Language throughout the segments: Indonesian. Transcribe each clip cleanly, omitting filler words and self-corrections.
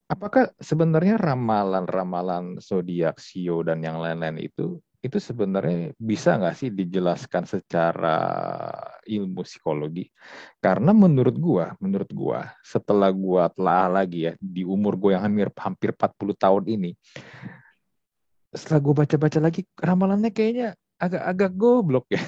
Apakah sebenarnya ramalan-ramalan zodiak, Sio dan yang lain-lain itu sebenarnya bisa nggak sih dijelaskan secara ilmu psikologi? Karena menurut gua setelah gua telah lagi ya di umur gua yang hampir hampir 40 tahun ini, setelah gua baca-baca lagi ramalannya kayaknya agak-agak goblok ya.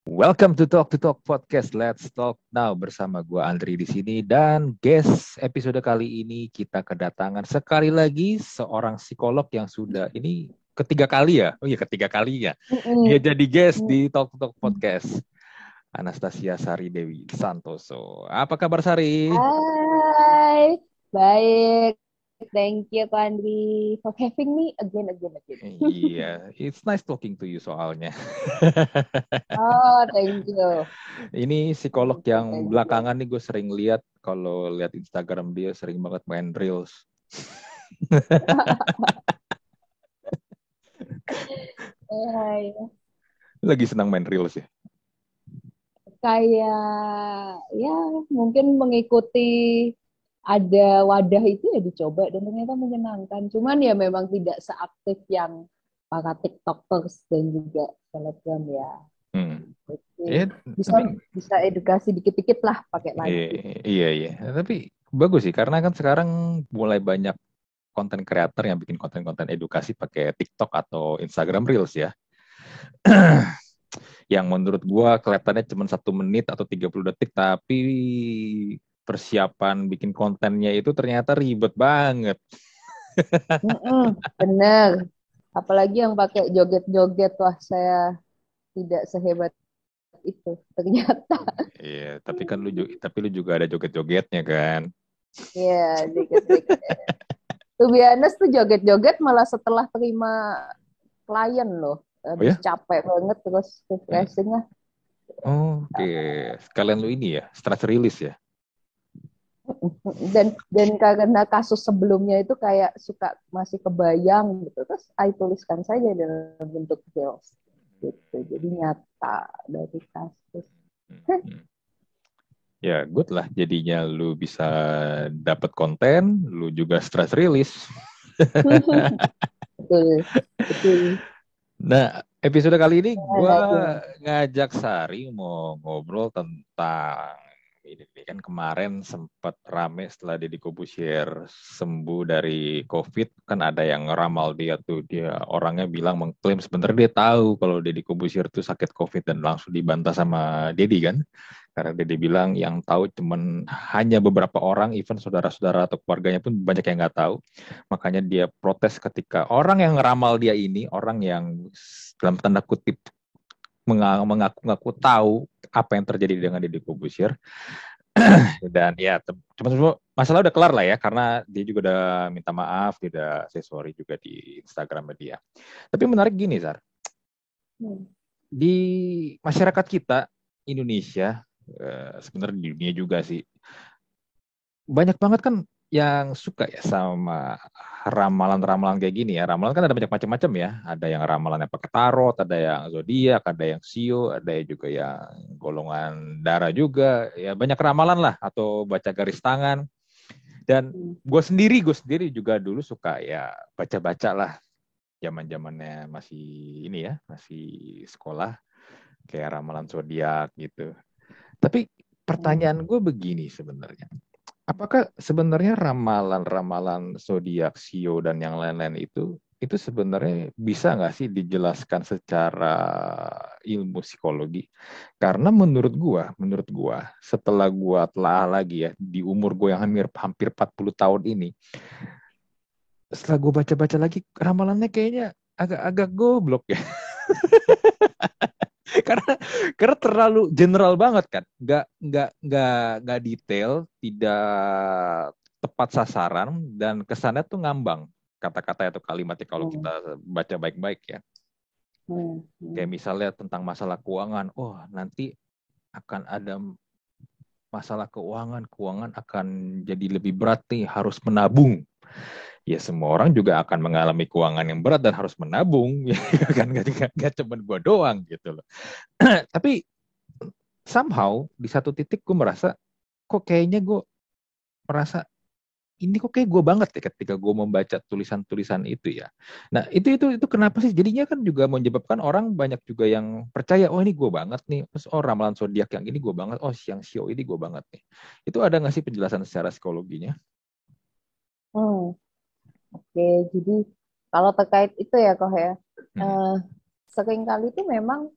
Welcome to Talk Podcast. Let's talk now bersama gua Andri di sini dan guest episode kali ini kita kedatangan sekali lagi seorang psikolog yang sudah ini ketiga kali ya. Oh iya ketiga kali ya. Dia Mm-mm. jadi guest di Talk Podcast. Anastasia Sari Dewi Santoso. Apa kabar Sari? Hai, baik. Thank you, Kak Andri, for having me again. Iya, it's nice talking to you soalnya. Oh, thank you. Ini psikolog Thank you, yang thank you. belakangan nih gue sering lihat kalau lihat Instagram dia sering banget main reels. Hai. Lagi senang main reels ya. Kayak ya mungkin mengikuti ada wadah itu ya dicoba dan ternyata menyenangkan. Cuman ya memang tidak seaktif yang para TikTokers dan juga selebgram ya. Hmm. Jadi Ya, bisa tapi bisa edukasi dikit-dikit lah pakai lagi. iya iya. Tapi bagus sih karena kan sekarang mulai banyak konten kreator yang bikin konten-konten edukasi pakai TikTok atau Instagram Reels ya. Yang menurut gua kelihatannya cuma 1 menit atau 30 detik, tapi persiapan bikin kontennya itu ternyata ribet banget. Bener. Apalagi yang pakai joget-joget, wah saya tidak sehebat itu ternyata. Iya, tapi lu juga ada joget-jogetnya kan. Ya, dikit-dikit. Tuh biasa tuh joget-joget malah setelah terima klien loh. Oh Habis ya? capek banget terus Hmm. refreshing lah. Oke, sekalian lu ini ya, stress release ya. Dan karena kasus sebelumnya itu kayak suka masih kebayang gitu. Terus saya tuliskan saja dalam bentuk reels gitu. Jadi nyata dari kasus. Hmm. Ya, good lah. Jadinya lu bisa dapat konten, lu juga stress release. Betul, betul. Nah, episode kali ini gue Gimana, gimana? ngajak Sari mau ngobrol tentang ini kan kemarin sempat rame setelah Deddy Corbuzier sembuh dari COVID, kan ada yang ngeramal dia tuh, dia orangnya bilang mengklaim sebenarnya dia tahu kalau Deddy Corbuzier tuh sakit COVID dan langsung dibantah sama Deddy kan. Karena Deddy bilang yang tahu cuman hanya beberapa orang, even saudara-saudara atau keluarganya pun banyak yang nggak tahu. Makanya dia protes ketika orang yang ngeramal dia ini, orang yang dalam tanda kutip mengaku-ngaku tahu apa yang terjadi dengan Deddy Corbuzier. Dan ya, cuma masalah udah kelar lah ya, karena dia juga udah minta maaf, dia udah say sorry juga di Instagram dia. Tapi menarik gini, Sar. Hmm. Di masyarakat kita, Indonesia, sebenarnya di dunia juga sih, banyak banget kan yang suka ya sama ramalan-ramalan kayak gini ya. Ramalan kan ada banyak macam-macam ya. Ada yang ramalannya pakai tarot, ada yang zodiak, ada yang sio, ada juga yang golongan darah juga. Ya banyak ramalan lah atau baca garis tangan. Dan Hmm. gue sendiri juga dulu suka ya baca-baca lah zaman-zamannya masih ini ya, masih sekolah kayak ramalan zodiak gitu. Tapi Hmm. pertanyaan gue begini sebenarnya. Apakah sebenarnya ramalan-ramalan zodiak, Sio dan yang lain-lain itu sebenarnya bisa nggak sih dijelaskan secara ilmu psikologi? Karena menurut gua setelah gua telah lagi ya di umur gua yang hampir hampir 40 tahun ini, setelah gua baca-baca lagi ramalannya kayaknya agak-agak goblok ya. karena karena terlalu general banget kan, nggak detail, tidak tepat sasaran dan kesannya tuh ngambang kata-kata atau kalimatnya kalau Hmm. kita baca baik-baik ya. Hmm. Kayak Hmm. misalnya tentang masalah keuangan, oh nanti akan ada masalah keuangan, keuangan akan jadi lebih berat nih, harus menabung. Ya semua orang juga akan mengalami keuangan yang berat dan harus menabung, ya kan nggak cuma gua doang gitu loh. Tapi somehow di satu titik gue merasa kok kayaknya gue merasa ini kok kayak gue banget ya ketika gue membaca tulisan-tulisan itu ya. Nah itu kenapa sih? Jadinya kan juga menyebabkan orang banyak juga yang percaya, oh ini gue banget nih. Terus oh ramalan zodiak yang ini gue banget. Oh yang Shio ini gue banget nih. Itu ada nggak sih penjelasan secara psikologinya? Hmm, oke, jadi kalau terkait itu ya kok ya, Hmm, eh, seringkali itu memang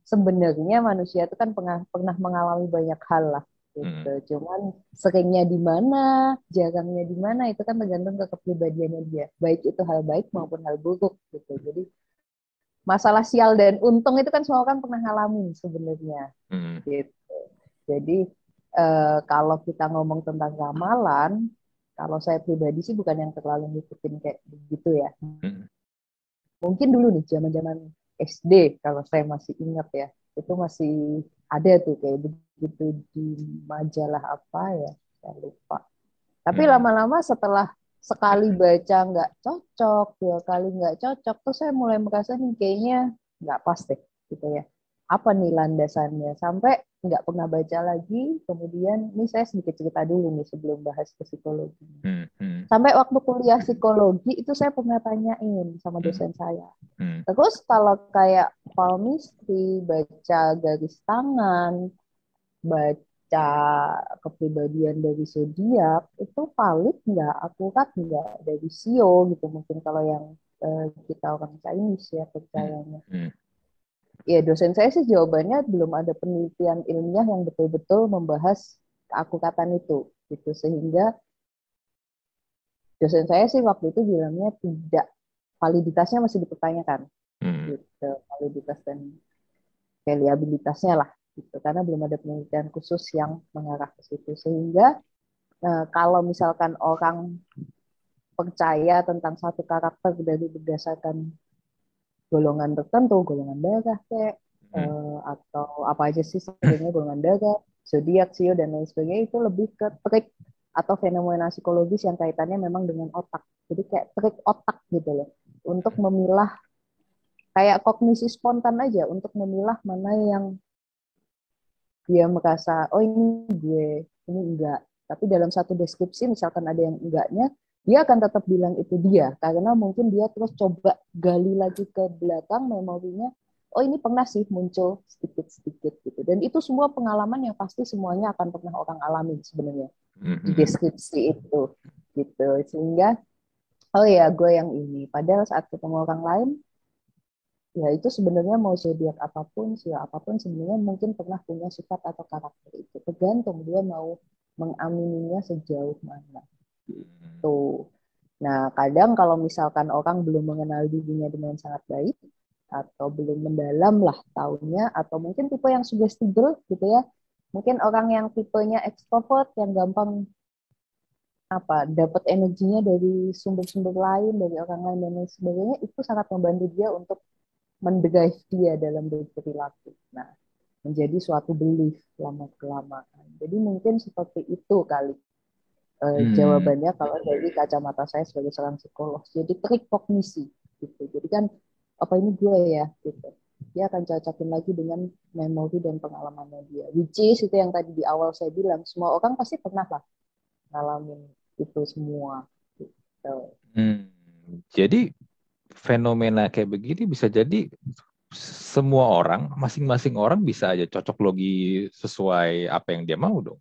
sebenarnya manusia itu kan pernah mengalami banyak hal lah gitu. hmm, Cuman seringnya di mana, jarangnya di mana itu kan tergantung ke kepribadiannya dia. Baik itu hal baik maupun hal buruk gitu. Jadi masalah sial dan untung itu kan semua orang pernah ngalamin sebenarnya hmm, gitu. Jadi kalau kita ngomong tentang ramalan, kalau saya pribadi sih bukan yang terlalu ngikutin kayak begitu ya. hmm, Mungkin dulu nih zaman-zaman SD kalau saya masih ingat ya, itu masih ada tuh kayak begitu di majalah apa ya, saya lupa. Tapi hmm, lama-lama setelah sekali baca nggak cocok, dua kali nggak cocok, tuh saya mulai merasa nih kayaknya nggak pas deh gitu ya. Apa nih landasannya? Sampai nggak pernah baca lagi. Kemudian ini saya sedikit cerita dulu nih sebelum bahas ke psikologi. hmm, hmm, Sampai waktu kuliah psikologi itu saya pernah tanyain sama hmm, dosen saya. hmm, Terus kalau kayak palmistry, baca garis tangan, baca kepribadian dari zodiak itu valid nggak, akurat nggak dari Sio gitu mungkin kalau yang kita orang Chinese ya hmm, percayanya. hmm, Ya dosen saya sih jawabannya belum ada penelitian ilmiah yang betul-betul membahas keakuratan itu gitu sehingga dosen saya sih waktu itu bilangnya tidak, validitasnya masih dipertanyakan hmm, gitu, validitas dan reliabilitasnya lah gitu karena belum ada penelitian khusus yang mengarah ke situ sehingga kalau misalkan orang percaya tentang satu karakter dari berdasarkan golongan tertentu, golongan darah kayak hmm, atau apa aja sih sebenarnya golongan darah, zodiak, sio dan lain sebagainya itu lebih ke trik atau fenomena psikologis yang kaitannya memang dengan otak. Jadi kayak trik otak gitu loh untuk memilah kayak kognisi spontan aja untuk memilah mana yang dia merasa oh ini gue, ini enggak. Tapi dalam satu deskripsi misalkan ada yang enggaknya, dia akan tetap bilang itu dia karena mungkin dia terus coba gali lagi ke belakang memorinya. Oh ini pernah sih muncul sedikit-sedikit gitu. Dan itu semua pengalaman yang pasti semuanya akan pernah orang alami sebenarnya hmm, di hmm, deskripsi itu gitu. Sehingga oh ya gue yang ini. Padahal saat ketemu orang lain ya itu sebenarnya mau zodiak apapun, sio apapun sebenarnya mungkin pernah punya sifat atau karakter itu. Tergantung dia mau mengamininya sejauh mana. hmm. Tuh. Nah, kadang kalau misalkan orang belum mengenal dirinya dengan sangat baik atau belum mendalam lah taunya atau mungkin tipe yang suggestible gitu ya. Mungkin orang yang tipenya ekstrovert yang gampang apa dapat energinya dari sumber-sumber lain dari orang lain dan lain sebagainya itu sangat membantu dia untuk mendrive dia dalam berperilaku. Nah, menjadi suatu belief lama kelamaan. Jadi mungkin seperti itu kali Hmm. jawabannya kalau dari kacamata saya sebagai seorang psikolog. Jadi trik kognisi gitu. Jadi kan apa ini gue ya gitu. Dia akan cocokin lagi dengan memori dan pengalamannya dia. Which is itu yang tadi di awal saya bilang, semua orang pasti pernah lah ngalamin itu semua. Gitu. Hmm. Jadi fenomena kayak begini bisa jadi semua orang, masing-masing orang bisa aja cocok logi sesuai apa yang dia mau dong.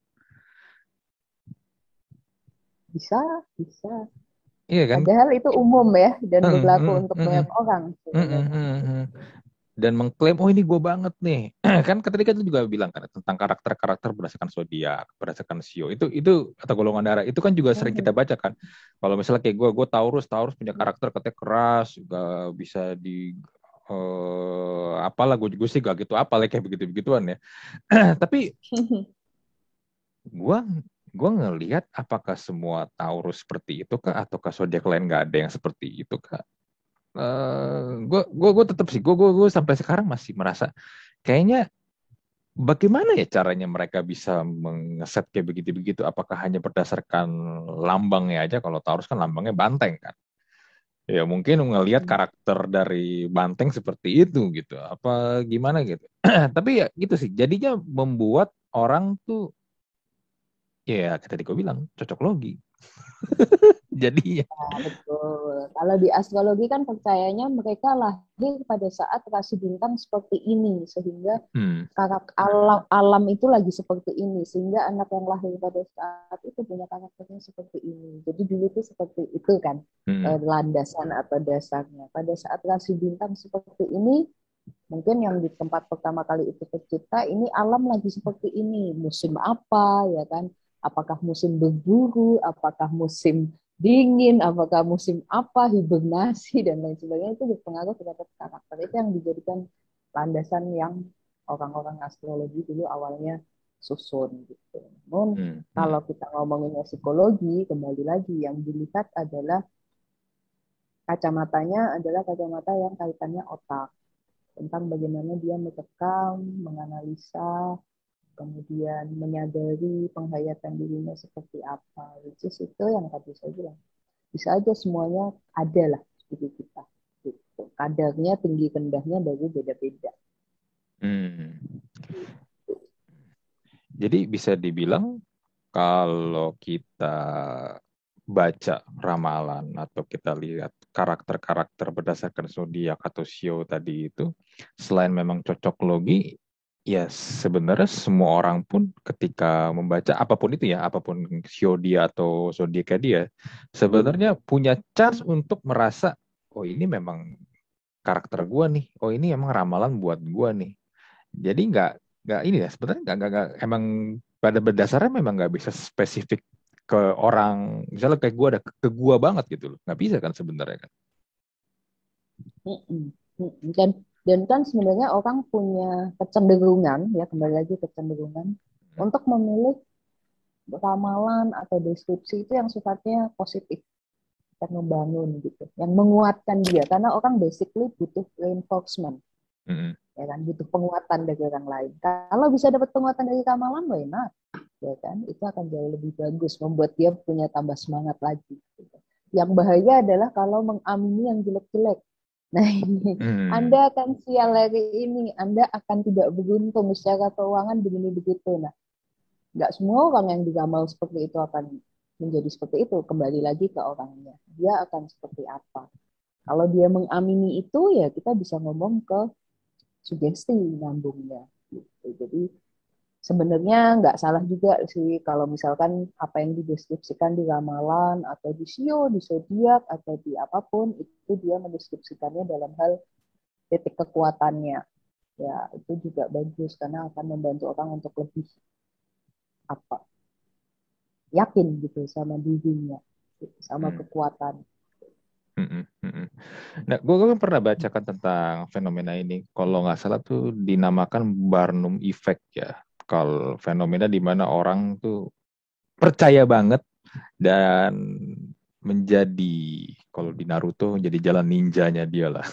Bisa, bisa. Iya kan? Padahal itu umum ya dan Hmm, berlaku hmm, untuk hmm, banyak orang hmm, hmm, sebenarnya. hmm, hmm. Dan mengklaim, oh ini gue banget nih. Kan ketika itu juga bilang kan tentang karakter-karakter berdasarkan zodiak, berdasarkan sio. Itu atau golongan darah. Itu kan juga sering kita Mhm. baca kan. Kalau misalnya kayak gue Taurus, Taurus punya karakter katanya keras, juga bisa di apalah gue sih gak gitu apalah kayak begitu-begituan ya. Tapi gue gue ngelihat apakah semua Taurus seperti itu kah ataukah zodiak lain nggak ada yang seperti itu kah? Gue tetap sih gue sampai sekarang masih merasa kayaknya bagaimana ya caranya mereka bisa mengeset kayak begitu-begitu? Apakah hanya berdasarkan lambangnya aja? Kalau Taurus kan lambangnya banteng kan. Ya mungkin ngelihat karakter dari banteng seperti itu gitu. Apa gimana gitu. Tapi ya gitu sih. Jadinya membuat orang tuh Ya, tadi gue bilang cocok logi. Jadinya. Nah, betul. Kalau di astrologi kan percayanya mereka lahir pada saat rasi bintang seperti ini, sehingga Hmm. karakter alam itu lagi seperti ini, sehingga anak yang lahir pada saat itu punya karakternya seperti ini. Jadi dulu itu seperti itu kan, Hmm. landasan atau dasarnya. Pada saat rasi bintang seperti ini, mungkin yang di tempat pertama kali itu tercipta, ini alam lagi seperti ini. Musim apa, ya kan? Apakah musim berburu, apakah musim dingin, apakah musim apa, hibernasi, dan lain sebagainya, itu berpengaruh terhadap karakter. Itu yang dijadikan landasan yang orang-orang astrologi dulu awalnya susun gitu. Namun Hmm. Hmm. kalau kita ngomongin psikologi, kembali lagi yang dilihat adalah kacamatanya adalah kacamata yang kaitannya otak, tentang bagaimana dia merekam, menganalisa, kemudian menyadari penghayatan dirinya seperti apa. Which is itu yang tadi saya bilang. Bisa aja semuanya ada lah di kita. Gitu. Kadarnya, tinggi rendahnya dari beda-beda. Hmm. Jadi bisa dibilang kalau kita baca ramalan atau kita lihat karakter-karakter berdasarkan zodiak atau sio tadi itu, selain memang cocok logi, ya sebenarnya semua orang pun ketika membaca apapun itu ya, apapun sio dia atau zodiaknya dia, sebenarnya punya chance untuk merasa, oh ini memang karakter gua nih, oh ini emang ramalan buat gua nih. Jadi nggak ini ya sebenarnya nggak emang pada berdasarnya memang nggak bisa spesifik ke orang misalnya kayak gue ada ke gua banget gitu loh nggak bisa kan sebenarnya kan. Dan kan sebenarnya orang punya kecenderungan, ya kembali lagi kecenderungan, untuk memilih ramalan atau deskripsi itu yang sifatnya positif, yang membangun gitu, yang menguatkan dia, karena orang basically butuh reinforcement, Mm-mm. ya kan, butuh penguatan dari orang lain. Kalau bisa dapat penguatan dari ramalan, why not, ya kan, itu akan jauh lebih bagus, membuat dia punya tambah semangat lagi gitu. Yang bahaya adalah kalau mengamini yang jelek-jelek. Nah, ini Hmm. Anda akan sial hari ini, Anda akan tidak beruntung secara keuangan begini begitu. Nah, nggak semua orang yang diramal seperti itu akan menjadi seperti itu. Kembali lagi ke orangnya, dia akan seperti apa. Kalau dia mengamini itu, ya kita bisa ngomong ke sugesti nyambungnya gitu. Jadi sebenarnya nggak salah juga sih kalau misalkan apa yang dideskripsikan di ramalan atau di sio, di zodiak atau di apapun, itu dia mendeskripsikannya dalam hal titik kekuatannya. Ya, itu juga bagus karena akan membantu orang untuk lebih apa, yakin gitu sama dirinya, gitu, sama Hmm. kekuatan. Mm-mm. Mm-mm. Nah, gue kan pernah bacakan tentang fenomena ini. Kalau nggak salah tuh dinamakan Barnum Effect ya. Kalau fenomena di mana orang tuh percaya banget dan menjadi kalau di Naruto menjadi jalan ninjanya dia lah.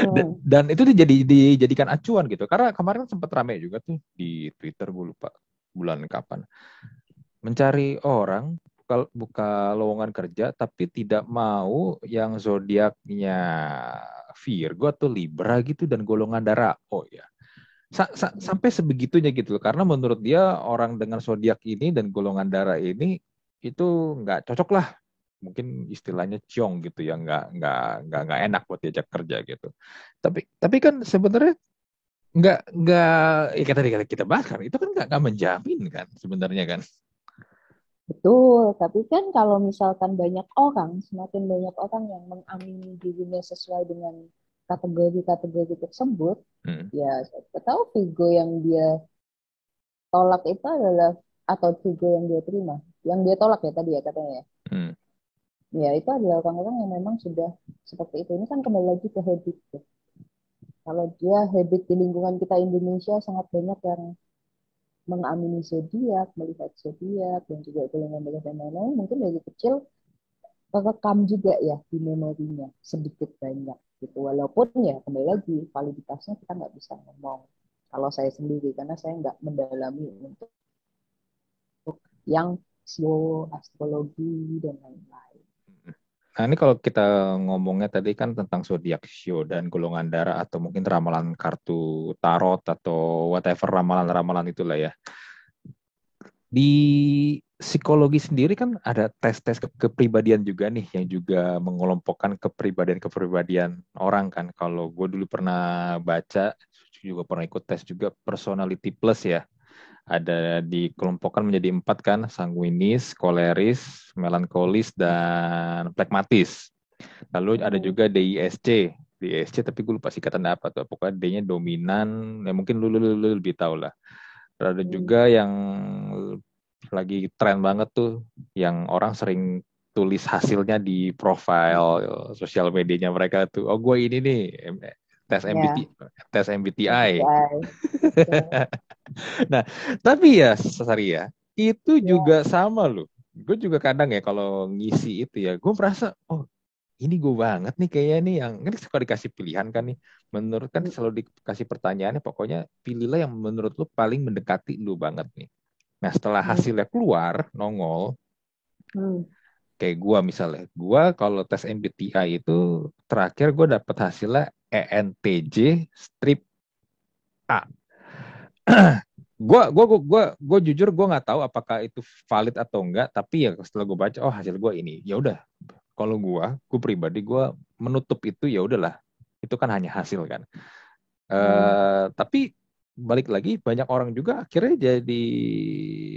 Hmm. Dan itu dijadikan acuan gitu. Karena kemarin sempat rame juga tuh di Twitter, gue lupa bulan kapan. Mencari orang buka lowongan kerja tapi tidak mau yang zodiaknya Virgo atau Libra gitu dan golongan darah. Oh ya. Sampai sebegitunya gitu loh. Karena menurut dia orang dengan zodiak ini dan golongan darah ini itu nggak cocok lah, mungkin istilahnya ciong gitu ya, nggak enak buat diajak kerja gitu. Tapi kan sebenarnya nggak ya kata tadi kita bahas kan itu kan nggak menjamin kan sebenarnya kan. Betul, tapi kan kalau misalkan banyak orang, semakin banyak orang yang mengamini dirinya sesuai dengan kategori-kategori tersebut, Hmm. ya saya tahu Vigo yang dia tolak itu adalah, atau Vigo yang dia terima, yang dia tolak ya tadi ya katanya ya. Hmm. Ya itu adalah orang-orang yang memang sudah seperti itu. Ini kan kembali lagi ke habit ya. Kalau dia habit di lingkungan kita Indonesia sangat banyak yang mengamini zodiak, melihat zodiak dan juga golongan darah dan lain-lain, mungkin dari kecil terekam juga ya di memorinya sedikit banyak gitu. Walaupun ya kembali lagi validitasnya kita nggak bisa ngomong. Kalau saya sendiri karena saya nggak mendalami untuk yang sio, astrologi dan lain-lain. Nah, ini kalau kita ngomongnya tadi kan tentang zodiak show dan golongan darah atau mungkin ramalan kartu tarot atau whatever ramalan-ramalan itulah ya. Di psikologi sendiri kan ada tes-tes kepribadian juga nih yang juga mengelompokkan kepribadian-kepribadian orang kan. Kalau gue dulu pernah baca, juga pernah ikut tes juga personality plus ya. Ada dikelompokkan menjadi 4 kan, sanguinis, koleris, melankolis, dan pragmatis. Lalu ada Hmm. juga DISC. DISC tapi gue lupa singkatan apa tuh. Pokoknya D-nya dominan, ya mungkin lu lebih tahu lah. Ada Hmm. juga yang lagi tren banget tuh, yang orang sering tulis hasilnya di profil sosial medianya mereka tuh. Oh, gue ini nih tes Ya, MBTI, tes MBTI. MBTI. Oke. Nah, tapi ya, Sari ya, itu Ya. juga sama loh. Gue juga kadang ya kalau ngisi itu ya, gue merasa, oh ini gue banget nih kayaknya nih yang kan suka dikasih pilihan kan nih. Menurut kan Hmm. selalu dikasih pertanyaannya, pokoknya pilihlah yang menurut lu paling mendekati lu banget nih. Nah, setelah Hmm. hasilnya keluar, nongol, Hmm. kayak gue misalnya, gue kalau tes MBTI itu terakhir gue dapet hasilnya ENTJ strip A. Gue jujur gue nggak tahu apakah itu valid atau enggak, tapi ya setelah gue baca, oh hasil gue ini, ya udah. Kalau gue pribadi gue menutup itu ya udahlah, itu kan hanya hasil kan. Hmm. Tapi balik lagi banyak orang juga akhirnya jadi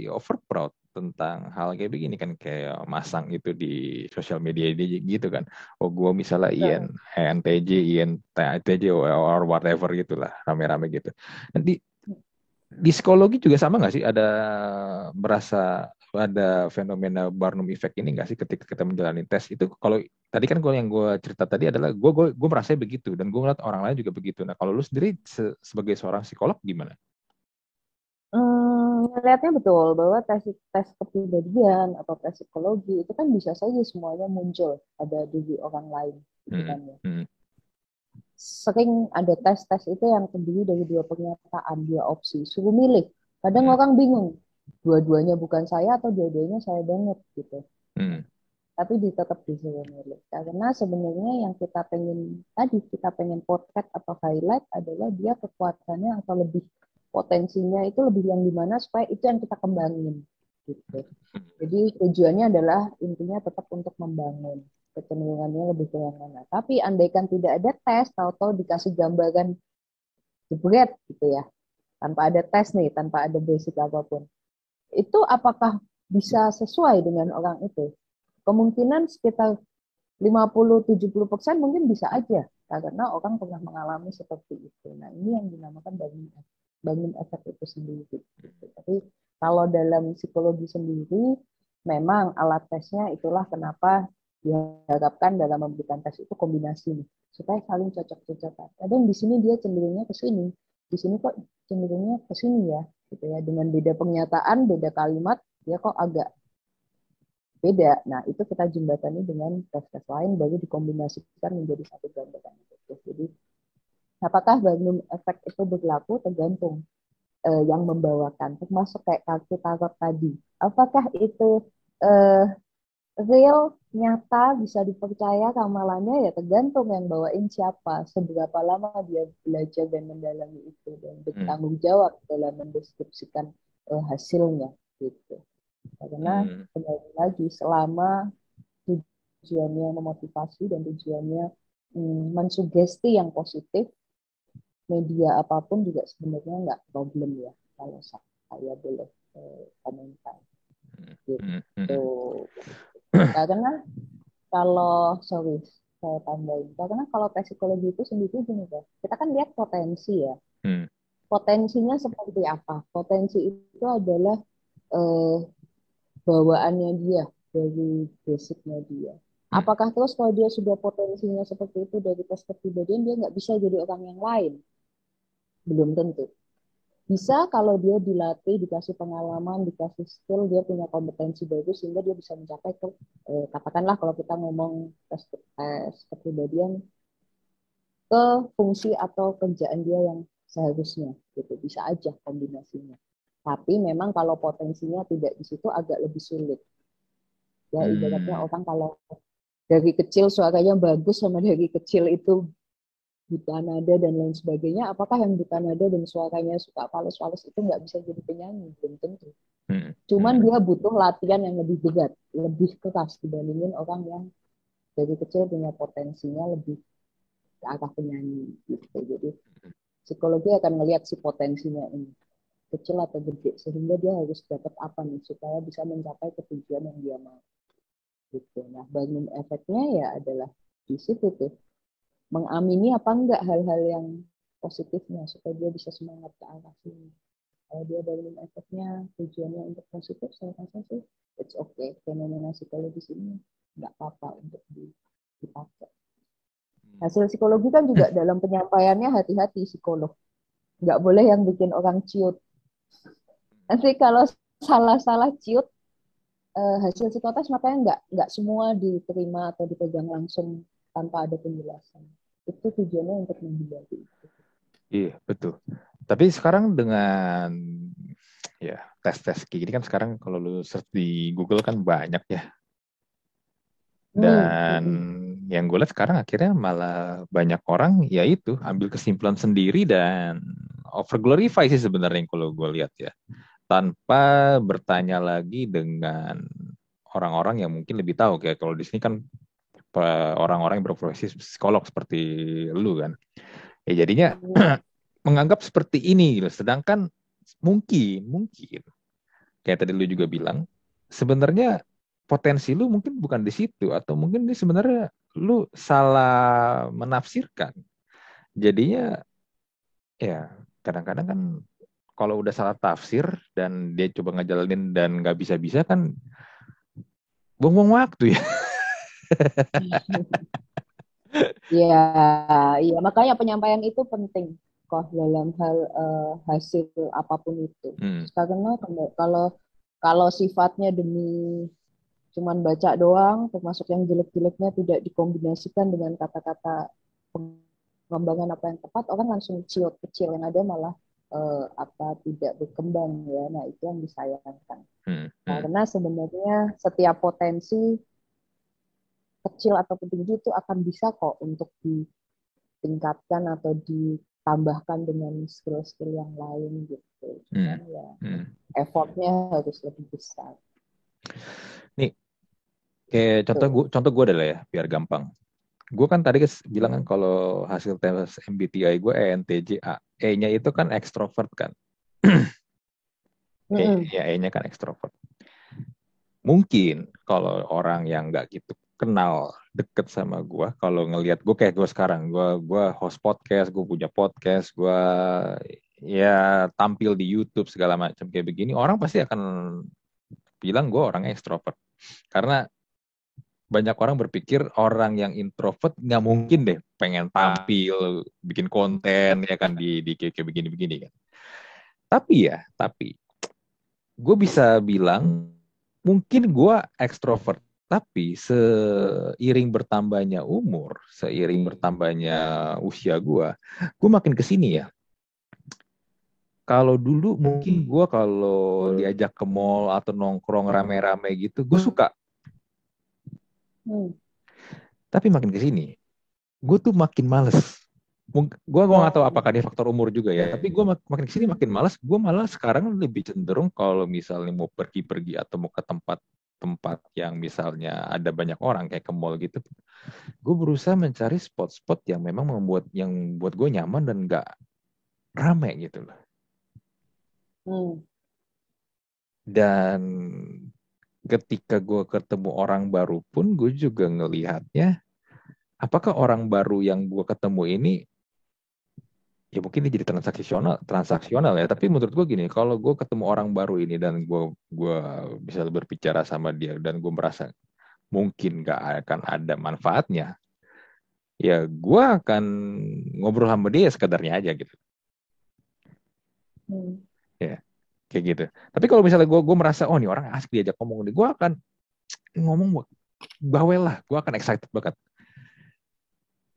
over proud tentang hal kayak begini kan, kayak masang itu di sosial media gitu kan. Oh gue misalnya Betul. INTJ, INTJ or whatever gitulah, rame-rame gitu. Nanti di psikologi juga sama nggak sih? Ada berasa ada fenomena Barnum effect ini nggak sih ketika kita menjalani tes itu? Kalau tadi kan gue yang gue cerita tadi adalah gue merasa begitu dan gue ngeliat orang lain juga begitu. Nah kalau lu sendiri sebagai seorang psikolog gimana? Melihatnya betul bahwa tes tes kepribadian atau tes psikologi itu kan bisa saja semuanya muncul pada diri orang lain, gitu Hmm, kan ya. hmm, Sering ada tes-tes itu yang terdiri dari dua pernyataan, dua opsi, suruh milih. Kadang hmm, orang bingung, dua-duanya bukan saya atau dua-duanya saya banget gitu. hmm, Tapi tetap disuruh milih. Karena sebenarnya yang kita pengen tadi, kita pengen potret atau highlight adalah dia kekuatannya atau lebih potensinya itu lebih yang dimana supaya itu yang kita kembangin gitu. Jadi tujuannya adalah intinya tetap untuk membangun kecenderungannya lebih ke yang mana. Tapi andaikan tidak ada tes, tahu-tahu dikasih gambaran jebret gitu ya, tanpa ada tes nih, tanpa ada basic apapun. Itu apakah bisa sesuai dengan orang itu? Kemungkinan sekitar 50-70% mungkin bisa aja karena orang pernah mengalami seperti itu. Nah, ini yang dinamakan bangun efek itu sendiri. Gitu. Tapi kalau dalam psikologi sendiri, memang alat tesnya itulah kenapa diharapkan dalam memberikan tes itu kombinasi nih, supaya saling cocok-cocokan. Kadang di sini dia cenderungnya ke sini, di sini kok cenderungnya ke sini ya, gitu ya. Dengan beda pernyataan, beda kalimat, dia kok agak beda. Nah, itu kita jembatani dengan tes-tes lain baru dikombinasikan menjadi satu gambaran. Jadi, apakah Barnum efek itu berlaku tergantung yang membawakan, termasuk kayak kartu tarot tadi. Apakah itu eh, real, nyata, bisa dipercaya ramalannya ya tergantung yang bawain siapa, seberapa lama dia belajar dan mendalami itu dan hmm, bertanggung jawab dalam mendeskripsikan hasilnya gitu. Karena hmm, kembali lagi selama tujuannya memotivasi dan tujuannya mensugesti yang positif, media apapun juga sebenarnya nggak problem ya kalau saya boleh komentar hmm, gitu. hmm, Karena kalau sorry saya tambahin, karena kalau tes psikologi itu sendiri gini kan, kita kan lihat potensi ya. hmm, Potensinya seperti apa? Potensi itu adalah eh, bawaannya dia, dari basicnya dia. hmm, Apakah terus kalau dia sudah potensinya seperti itu dari tes kepribadian dia nggak bisa jadi orang yang lain? Belum tentu. Bisa kalau dia dilatih, dikasih pengalaman, dikasih skill, dia punya kompetensi bagus sehingga dia bisa mencapai ke katakanlah kalau kita ngomong tes kepribadian ke fungsi atau kerjaan dia yang seharusnya gitu. Bisa aja kombinasinya. Tapi memang kalau potensinya tidak di situ agak lebih sulit. Ya ibaratnya hmm. orang kalau dari kecil suaranya bagus sama dari kecil itu buta nada dan lain sebagainya, apakah yang buta nada dan suaranya suka falus-falus itu nggak bisa jadi penyanyi? Belum tentu. Cuman dia butuh latihan yang lebih berat, lebih keras dibandingin orang yang dari kecil punya potensinya lebih ke arah penyanyi gitu. Jadi psikologi akan melihat si potensinya ini kecil atau gede sehingga dia harus dapat apa nih supaya bisa mencapai ketujuan yang dia mau gitu. Nah, bangun efeknya ya adalah di situ tuh mengamini apa enggak hal-hal yang positifnya supaya dia bisa semangat ke arah sini. Kalau dia bangun efeknya tujuannya untuk positif, saya rasa sih it's okay. Fenomena psikologis ini nggak apa-apa untuk dipakai. Hasil psikologi kan juga dalam penyampaiannya hati-hati psikolog. Nggak boleh yang bikin orang ciut. Nanti kalau salah-salah ciut, hasil psikotes makanya nggak semua diterima atau dipegang langsung tanpa ada penjelasan. Itu tujuannya untuk menghindari. Iya, betul. Tapi sekarang dengan ya tes-tes kayak gini kan sekarang kalau lu search di Google kan banyak ya. Dan yang gue lihat sekarang akhirnya malah banyak orang ya itu ambil kesimpulan sendiri dan over glorify sih sebenarnya kalau gue lihat ya. Tanpa bertanya lagi dengan orang-orang yang mungkin lebih tahu kayak kalau di sini kan orang-orang yang berprofesi psikolog seperti lu kan. Ya jadinya menganggap seperti ini gitu. Sedangkan mungkin kayak tadi lu juga bilang sebenarnya potensi lu mungkin bukan di situ atau mungkin ini sebenarnya lu salah menafsirkan. Jadinya ya kadang-kadang kan kalau udah salah tafsir dan dia coba ngejalanin dan nggak bisa-bisa kan buang-buang waktu ya. Ya, iya makanya penyampaian itu penting kok dalam hal hasil apapun itu. Karena kalau kalau sifatnya demi cuman baca doang, termasuk yang jelek-jeleknya tidak dikombinasikan dengan kata-kata pengembangan apa yang tepat, orang langsung ciut kecil yang ada malah apa tidak berkembang ya. Nah itu yang disayangkan. Karena sebenarnya setiap potensi kecil atau tinggi itu akan bisa kok untuk ditingkatkan atau ditambahkan dengan skill-skill yang lain gitu. Cuman ya effortnya harus lebih besar. Nih, kayak contoh gue adalah ya, biar gampang. Gue kan tadi bilang kan kalau hasil tes MBTI gue ENTJ-A. E-nya itu kan ekstrovert kan. E-nya kan ekstrovert. Mungkin kalau orang yang nggak gitu kenal deket sama gue, kalau ngelihat gue kayak gue sekarang, gue host podcast, gue punya podcast, gue ya tampil di YouTube segala macam kayak begini, orang pasti akan bilang gue orang ekstrovert. Karena banyak orang berpikir orang yang introvert nggak mungkin deh pengen tampil, bikin konten ya kan di kayak begini-begini kan. Tapi gue bisa bilang mungkin gue ekstrovert, tapi seiring bertambahnya umur, seiring bertambahnya usia gue makin kesini ya. Kalau dulu mungkin gue kalau diajak ke mall atau nongkrong rame-rame gitu, gue suka. Tapi makin kesini, gue tuh makin males. Gue nggak tahu apakah dia faktor umur juga ya. Tapi gue makin kesini makin males. Gue malah sekarang lebih cenderung kalau misalnya mau pergi-pergi atau mau ke tempat yang misalnya ada banyak orang kayak ke mall gitu. Gue berusaha mencari spot-spot yang memang yang buat gue nyaman dan nggak rame gitu loh. Dan ketika gue ketemu orang baru pun gue juga ngelihatnya apakah orang baru yang gue ketemu ini ya mungkin dia jadi transaksional ya, tapi menurut gue gini, kalau gue ketemu orang baru ini dan gue bisa berbicara sama dia dan gue merasa mungkin gak akan ada manfaatnya, ya gue akan ngobrol sama dia sekadarnya aja gitu. Ya kayak gitu. Tapi kalau misalnya gue merasa oh nih orang asik diajak ngomong, gue akan ngomong bawel lah, gue akan excited banget.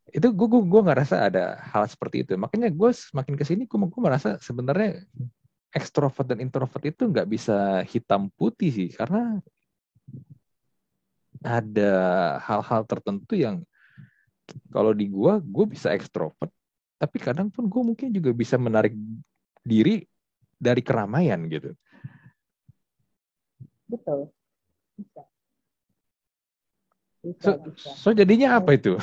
Itu gue nggak rasa ada hal seperti itu. Makanya gue semakin kesini gue merasa sebenarnya ekstrovert dan introvert itu nggak bisa hitam putih sih, karena ada hal-hal tertentu yang kalau di gue bisa ekstrovert, tapi kadang pun gue mungkin juga bisa menarik diri dari keramaian gitu. Betul, bisa, bisa, So, bisa. so jadinya Nah, apa itu?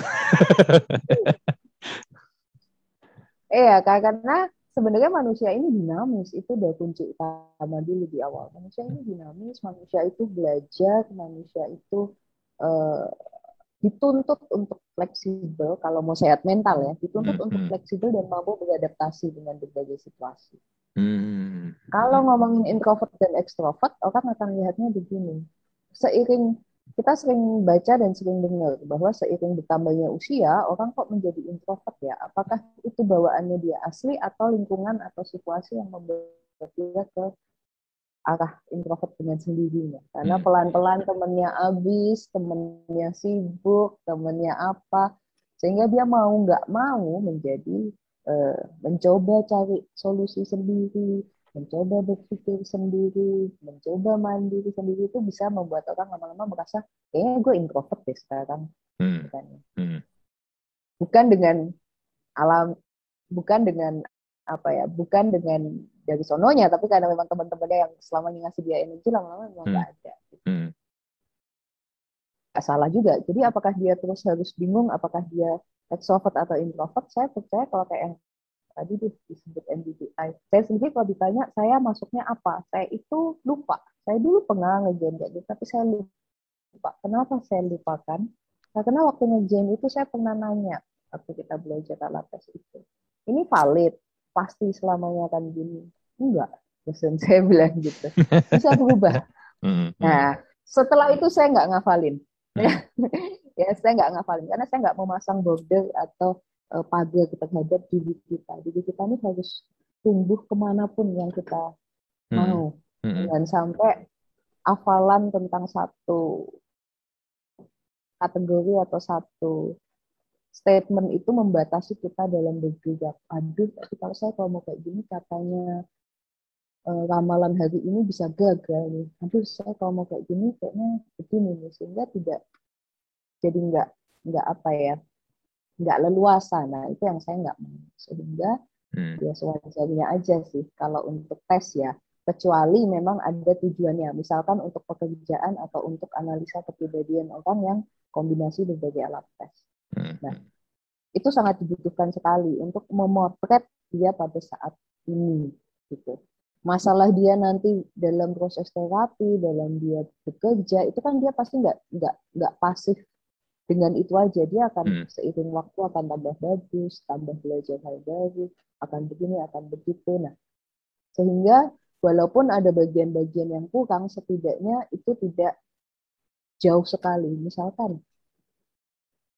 iya, karena sebenarnya manusia ini dinamis, itu udah kunci utama dulu di awal. Manusia ini dinamis, manusia itu belajar, manusia itu eh, dituntut untuk fleksibel, kalau mau sehat mental ya, dituntut Hmm, untuk hmm, fleksibel dan mampu beradaptasi dengan berbagai situasi. hmm, Kalau ngomongin introvert dan ekstrovert, orang akan lihatnya begini. Seiring kita sering baca dan sering dengar bahwa seiring bertambahnya usia, orang kok menjadi introvert ya? Apakah itu bawaannya dia asli atau lingkungan atau situasi yang membuat dia ke arah introvert dengan sendirinya? Karena hmm, pelan-pelan temennya habis, temennya sibuk, temennya apa, sehingga dia mau nggak mau menjadi mencoba cari solusi sendiri, mencoba berpikir sendiri, mencoba mandiri sendiri itu bisa membuat orang lama-lama merasa kayaknya gue introvert deh sekarang. hmm, Bukannya. hmm, Bukan dengan alam, bukan dengan apa ya, bukan dengan dari sononya, tapi karena memang teman-temannya yang selama ini ngasih dia energi lama-lama memang hmm, nggak ada. hmm, Nggak salah juga. Jadi apakah dia terus harus bingung apakah dia extrovert atau introvert? Saya percaya kalau kayak yang tadi disebut MBTI. Saya sendiri kalau ditanya saya masuknya apa, saya itu lupa. Saya dulu pernah nge-jam kayak gitu, tapi saya lupa. Kenapa saya lupakan? Karena waktu nge-jam itu saya pernah nanya waktu kita belajar alat tes itu. Ini valid? Pasti selamanya akan gini? Enggak. Dosen saya bilang gitu. Bisa berubah. hmm, hmm, Nah, setelah itu saya nggak ngafalin. hmm, Ya, saya nggak ngafalin karena saya nggak memasang border atau pagar terhadap diri kita. Diri kita ini harus tumbuh kemanapun yang kita hmm, mau. hmm, Jangan sampai hafalan tentang satu kategori atau satu statement itu membatasi kita dalam bergerak. Aduh, tapi kalau saya kalau mau kayak gini katanya ramalan hari ini bisa gagal nih. Aduh, saya kalau mau kayak gini kayaknya begini nih, sehingga tidak jadi nggak apa ya, nggak leluasa. Nah, itu yang saya nggak mau. Sehingga hmm, ya sewajarnya aja sih kalau untuk tes ya. Kecuali memang ada tujuannya. Misalkan untuk pekerjaan atau untuk analisa kepribadian orang yang kombinasi berbagai alat tes. hmm, Nah, hmm, itu sangat dibutuhkan sekali untuk memotret dia pada saat ini gitu. Masalah dia nanti dalam proses terapi, dalam dia bekerja, itu kan dia pasti nggak pasif dengan itu aja. Dia akan hmm, seiring waktu akan tambah bagus, tambah belajar hal baru, akan begini, akan begitu. Nah, sehingga walaupun ada bagian-bagian yang kurang, setidaknya itu tidak jauh sekali. Misalkan,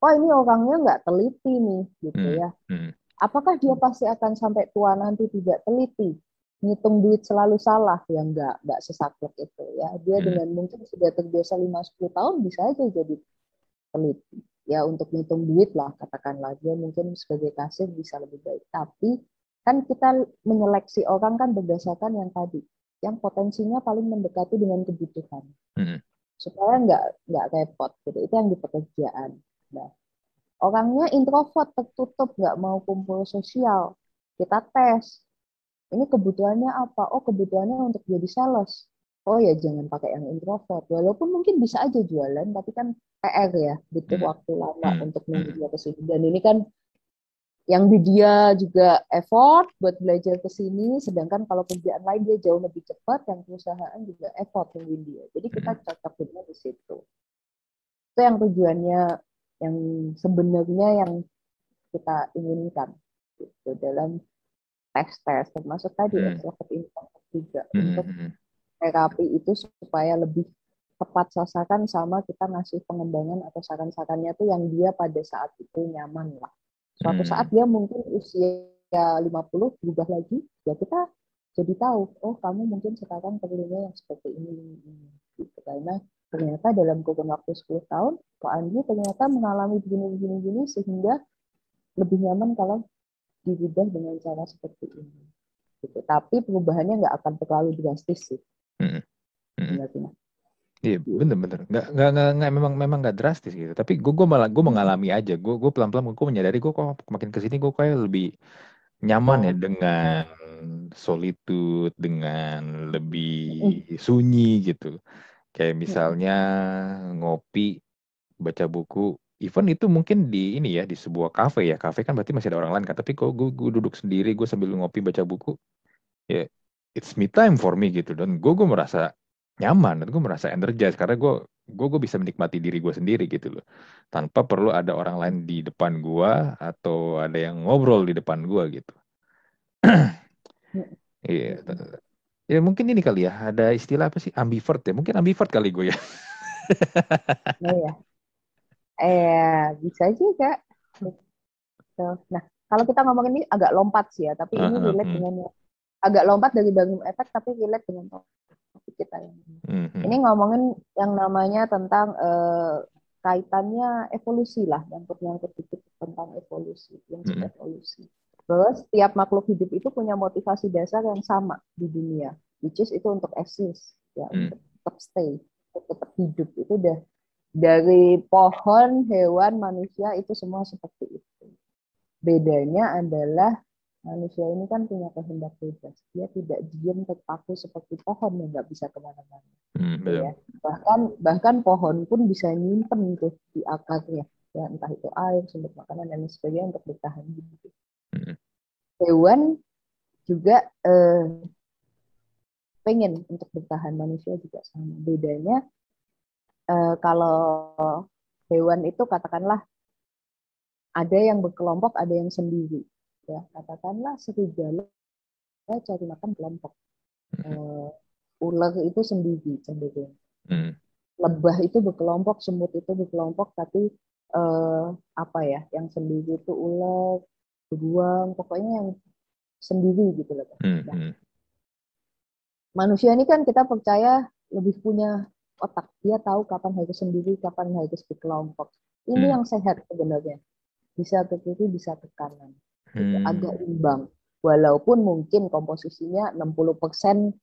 oh ini orangnya nggak teliti nih, gitu hmm, ya. hmm, Apakah dia pasti akan sampai tua nanti tidak teliti? Ngitung duit selalu salah, ya nggak sesaklek itu ya. Dia hmm, dengan mungkin sudah terbiasa 5-10 tahun bisa aja jadi teliti. Ya untuk ngitung duit lah katakanlah, dia mungkin sebagai kasir bisa lebih baik. Tapi kan kita menyeleksi orang kan berdasarkan yang tadi, yang potensinya paling mendekati dengan kebutuhan. hmm, Supaya nggak repot gitu. Itu yang di pekerjaan. Nah, orangnya introvert, tertutup, nggak mau kumpul sosial. Kita tes. Ini kebutuhannya apa? Oh, kebutuhannya untuk jadi sales. Oh ya, jangan pakai yang introvert. Walaupun mungkin bisa aja jualan, tapi kan PR ya, butuh hmm, waktu lama hmm, untuk nunggu hmm, dia ke sini. Dan ini kan yang di dia juga effort buat belajar ke sini, sedangkan kalau kerjaan lain dia jauh lebih cepat, yang perusahaan juga effort nungguin dia. Jadi kita hmm, cocok di situ. Itu yang tujuannya, yang sebenarnya yang kita inginkan gitu, dalam tes-tes termasuk tadi hmm, ekstrovert introvert juga hmm, untuk hmm, terapi itu supaya lebih tepat sasaran sama kita ngasih pengembangan atau saran-sarannya tuh yang dia pada saat itu nyaman lah. Suatu saat hmm, dia mungkin usia 50 berubah lagi, ya kita jadi tahu, oh kamu mungkin sekarang perlunya yang seperti ini. Gitu. Karena ternyata dalam kurun waktu 10 tahun, Kak Andi ternyata mengalami begini-begini sehingga lebih nyaman kalau dirubah dengan cara seperti ini. Gitu. Tapi perubahannya nggak akan terlalu drastis sih hmm, hmm. sebenarnya. Iya, Gitu. bener-bener. Nggak, memang nggak drastis gitu. Tapi gue malah gue mengalami aja. Gue pelan-pelan gue menyadari gue kok makin kesini gue kayak lebih nyaman ya dengan solitude, dengan lebih sunyi gitu. Kayak Mm-mm. misalnya ngopi, baca buku, even itu mungkin di ini ya, di sebuah kafe ya. Kafe kan berarti masih ada orang lain kan. Tapi kalau gue duduk sendiri, gue sambil ngopi baca buku, ya it's me time for me gitu. Dan gue merasa nyaman dan gue merasa energized karena gue bisa menikmati diri gue sendiri gitu loh. Tanpa perlu ada orang lain di depan gue atau ada yang ngobrol di depan gue gitu. Mm-mm. Iya. Mm-mm. Ya mungkin ini kali ya, ada istilah apa sih? Ambivert ya. Mungkin ambivert kali gue ya. Oh ya, bisa juga. Gitu. Nah, kalau kita ngomong ini agak lompat sih ya, tapi ini Heeh, relate dengan agak lompat dari Bandung Efek, tapi relate dengan topik kita yang ini. Ini mhm, ngomongin yang namanya tentang kaitannya evolusi lah, nyangkut-nyangkut dikit tentang evolusi, prinsip mhm, evolusi. Bahwa setiap makhluk hidup itu punya motivasi dasar yang sama di dunia, which is itu untuk eksis, ya, mhm, untuk tetap stay, untuk tetap hidup. Itu udah dari pohon, hewan, manusia itu semua seperti itu. Bedanya adalah manusia ini kan punya kehendak bebas. Dia tidak diam terpaku seperti pohon yang nggak bisa kemana-mana. Gitu betul. ya. Bahkan pohon pun bisa nyimpen tuh di akarnya. Ya, entah itu air, sumber makanan, dan sebagainya untuk bertahan hidup. Mhm, Hewan juga pengen untuk bertahan. Manusia juga sama. Bedanya kalau hewan itu katakanlah ada yang berkelompok, ada yang sendiri. Ya, katakanlah serigala cari makan kelompok. mhm, uh, Ular itu sendiri cenderung. mhm, Lebah itu berkelompok, semut itu berkelompok, tapi apa ya, yang sendiri itu ular, beruang, pokoknya yang sendiri gitu loh. Nah, mhm, manusia ini kan kita percaya lebih punya otak. Dia tahu kapan harus sendiri, kapan harus berkelompok. Ini mhm, yang sehat sebenarnya. Bisa ke kiri, bisa ke kanan. Gitu. Agak mhm, imbang. Walaupun mungkin komposisinya 60%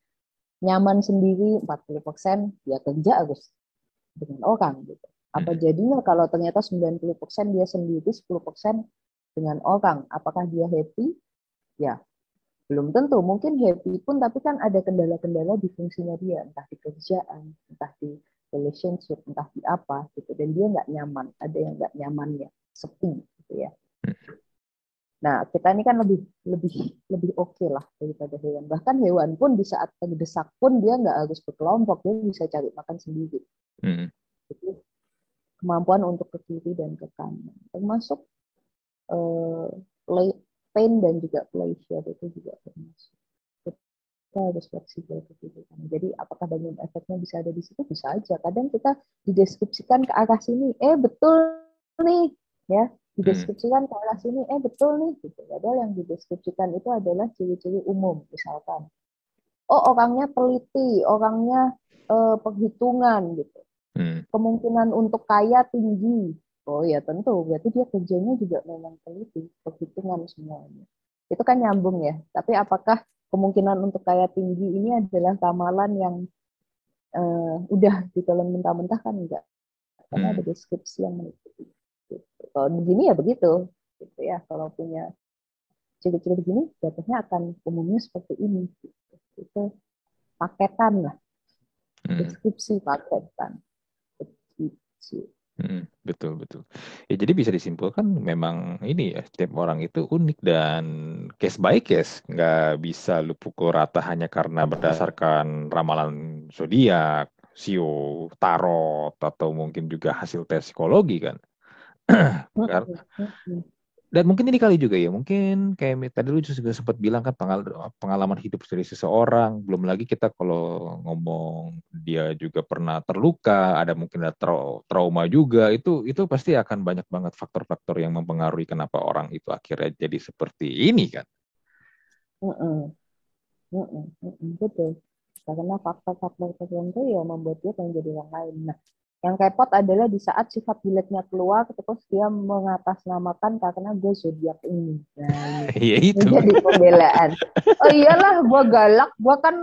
nyaman sendiri, 40% ya kerja harus dengan orang gitu. Apa mhm, jadinya kalau ternyata 90% dia sendiri, 10% dengan orang, apakah dia happy? Ya, belum tentu. Mungkin happy pun, tapi kan ada kendala-kendala di fungsinya dia, entah di kerjaan, entah di relationship, entah di apa gitu. Dan dia nggak nyaman, ada yang nggak nyamannya, sepi gitu ya. Nah, kita ini kan lebih lebih lebih oke lah daripada hewan. Bahkan hewan pun di saat terdesak pun dia nggak harus berkelompok, dia bisa cari makan sendiri. mhm, Jadi kemampuan untuk ke kiri dan ke kanan, termasuk eh, pain dan juga pleasure itu juga termasuk. Kita harus fleksibel ke kiri kanan. Jadi apakah banyak efeknya bisa ada di situ? Bisa aja. Kadang kita dideskripsikan ke arah sini, betul nih, ya mhm, dideskripsikan ke arah sini, betul nih, gitu. Padahal yang dideskripsikan itu adalah ciri-ciri umum, misalkan, oh orangnya teliti, orangnya perhitungan, gitu. mhm, Kemungkinan untuk kaya tinggi. Oh ya tentu, berarti dia kerjanya juga memang teliti, perhitungan semuanya. Itu kan nyambung ya. Tapi apakah kemungkinan untuk kaya tinggi ini adalah ramalan yang udah ditelan mentah-mentah kan enggak? Karena ada mhm, deskripsi yang mengikuti. Gitu. Kalau begini ya begitu, gitu ya. Kalau punya ciri-ciri begini, jatuhnya akan umumnya seperti ini. Gitu. Itu paketan lah, mhm, deskripsi paketan. Gitu. mhm. Betul, betul. Ya, jadi bisa disimpulkan memang ini ya, setiap orang itu unik dan case by case. Nggak bisa lu pukul rata hanya karena berdasarkan ramalan zodiak, sio, tarot, atau mungkin juga hasil tes psikologi kan. Dan mungkin ini kali juga ya, mungkin kayak tadi lu juga sempat bilang kan pengalaman hidup dari seseorang, belum lagi kita kalau ngomong dia juga pernah terluka, ada mungkin ada trauma juga, itu pasti akan banyak banget faktor-faktor yang mempengaruhi kenapa orang itu akhirnya jadi seperti ini kan. Betul. Karena faktor-faktor tertentu ya membuat dia menjadi orang lain. Nah, yang repot adalah di saat sifat jeleknya keluar, terus dia mengatasnamakan karena gue zodiak ini. Nah, ini. Ya Ini itu. jadi pembelaan. Oh iyalah, gue galak, gue kan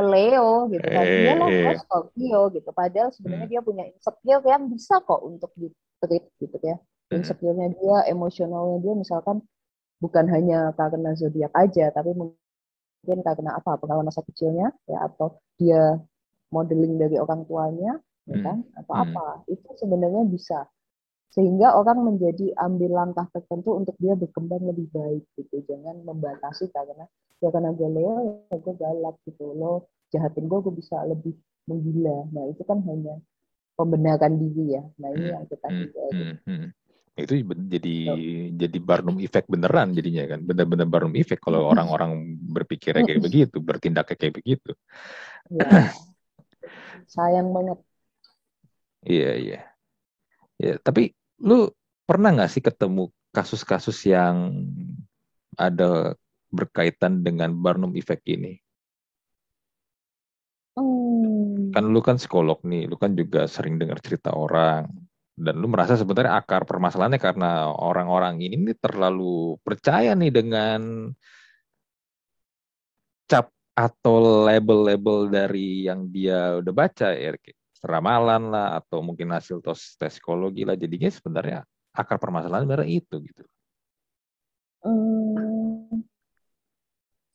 Leo gitu kan. Iyalah, gue Eh, Scorpio gitu. Padahal sebenarnya hmm, dia punya insecure yang bisa kok untuk di-treat gitu ya. hmm, Insecure-nya dia, emosionalnya dia misalkan bukan hanya karena zodiak aja, tapi mungkin karena apa pengalaman masa kecilnya ya atau dia modeling dari orang tuanya, ya Hmm. kan, atau Hmm. apa, itu sebenarnya bisa sehingga orang menjadi ambil langkah tertentu untuk dia berkembang lebih baik gitu. Jangan membatasi karena ya karena gue Leo ya gue galak gitu loh, jahatin gue bisa lebih menggila. Nah itu kan hanya pembenaran diri ya. Nah ini Hmm. yang kita Hmm. hindari. Hmm. Hmm. Itu Tuh. jadi Barnum Effect beneran jadinya kan, bener-bener Barnum Effect kalau orang-orang berpikirnya kayak begitu, bertindaknya kayak begitu. Ya sayang banget. Iya, iya. Ya, tapi lu pernah nggak sih ketemu kasus-kasus yang ada berkaitan dengan Barnum Effect ini? Kan Hmm, lu kan psikolog nih, lu kan juga sering dengar cerita orang. Dan lu merasa sebenarnya akar permasalahannya karena orang-orang ini nih terlalu percaya nih dengan cap atau label-label dari yang dia udah baca ya, kayak ramalan lah atau mungkin hasil tes tes psikologi lah. Jadinya sebenarnya akar permasalahan sebenarnya itu gitu. hmm,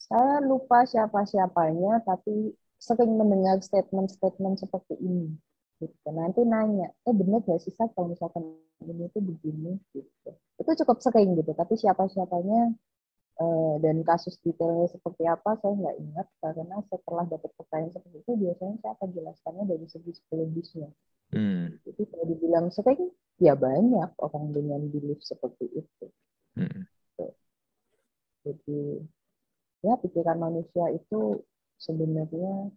saya lupa siapa-siapanya, tapi sering mendengar statement-statement seperti ini. Gitu. Nanti nanya, benar gak sih Sat, kalau misalkan ini tuh begini? Gitu. Itu cukup sering gitu, tapi siapa-siapanya dan kasus detailnya seperti apa saya nggak ingat, karena setelah dapat pertanyaan seperti itu biasanya saya akan jelaskannya dari segi psikologisnya. Gitu. Hmm. Jadi kalau dibilang sering, ya banyak orang dengan belief seperti itu. Hmm. Gitu. Jadi ya pikiran manusia itu sebenarnya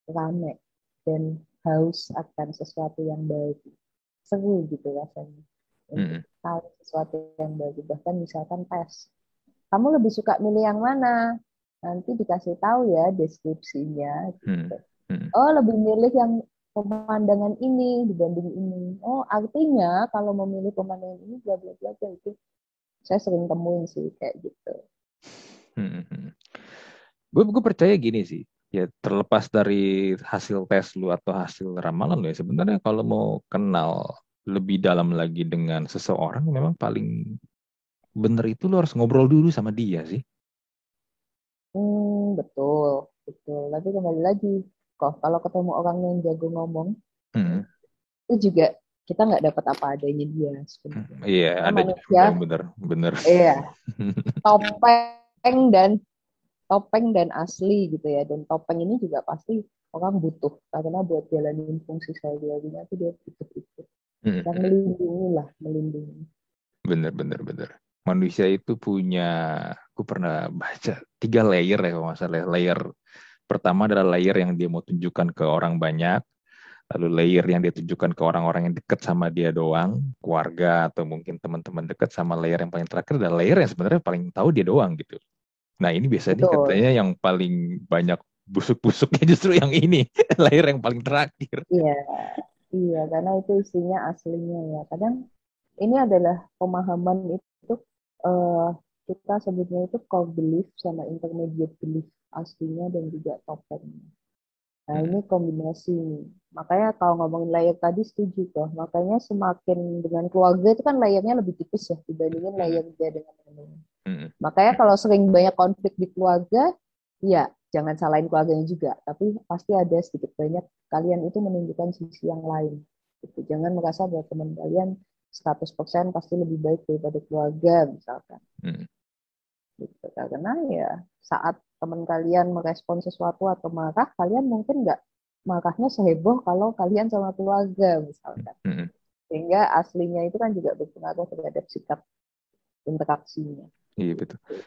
rame dan haus akan sesuatu yang baik. Seru gitu rasanya untuk Hmm. tahu sesuatu yang baik. Bahkan misalkan tes, kamu lebih suka milih yang mana? Nanti dikasih tahu ya deskripsinya. Hmm. Gitu. Hmm. Oh, lebih milih yang pemandangan ini dibanding ini. Oh, artinya kalau memilih pemandangan ini bla bla bla bla, itu saya sering temuin sih kayak gitu. Hmm. Hmm. Gue percaya gini sih, ya terlepas dari hasil tes lu atau hasil ramalan lu ya, sebenarnya kalau mau kenal lebih dalam lagi dengan seseorang, memang paling bener itu lu harus ngobrol dulu sama dia sih. Betul, betul. Tapi kembali lagi, kok kalau ketemu orang yang jago ngomong, Hmm. itu juga kita nggak dapat apa adanya dia sebenarnya. Iya, Karena ada juga manusia, yang bener-bener. iya, topeng dan topeng dan asli gitu ya. Dan topeng ini juga pasti orang butuh karena buat jalanin fungsi sehari-harinya itu dia butuh itu. Yang melindungi lah, melindungi. Bener-bener. Manusia itu punya, aku pernah baca 3 layer ya kalau nggak salah. Layer pertama adalah layer yang dia mau tunjukkan ke orang banyak. Lalu layer yang dia tunjukkan ke orang-orang yang dekat sama dia doang, keluarga atau mungkin teman-teman dekat, sama layer yang paling terakhir adalah layer yang sebenarnya paling tahu dia doang gitu. Nah ini biasanya Betul. katanya yang paling banyak busuk-busuknya justru yang ini, layer yang paling terakhir. Iya, iya karena itu isinya aslinya ya. Kadang ini adalah pemahaman itu eh, kita sebutnya itu core belief sama intermediate belief aslinya dan juga topengnya. Nah ini Hmm. kombinasi nih. Makanya kalau ngomongin layer tadi setuju toh. Makanya semakin dengan keluarga itu kan layernya lebih tipis ya dibandingin Hmm. layer dia dengan teman. Hmm. Makanya kalau sering banyak konflik di keluarga, ya jangan salahin keluarganya juga. Tapi pasti ada sedikit banyak kalian itu menunjukkan sisi yang lain. Gitu. Jangan merasa bahwa teman kalian 100% pasti lebih baik daripada keluarga misalkan. Hmm. Gitu. Karena ya saat teman kalian merespon sesuatu atau marah, kalian mungkin nggak marahnya seheboh kalau kalian sama keluarga misalkan. Hmm. Sehingga aslinya itu kan juga berpengaruh terhadap sikap interaksinya. Iya betul. Gitu.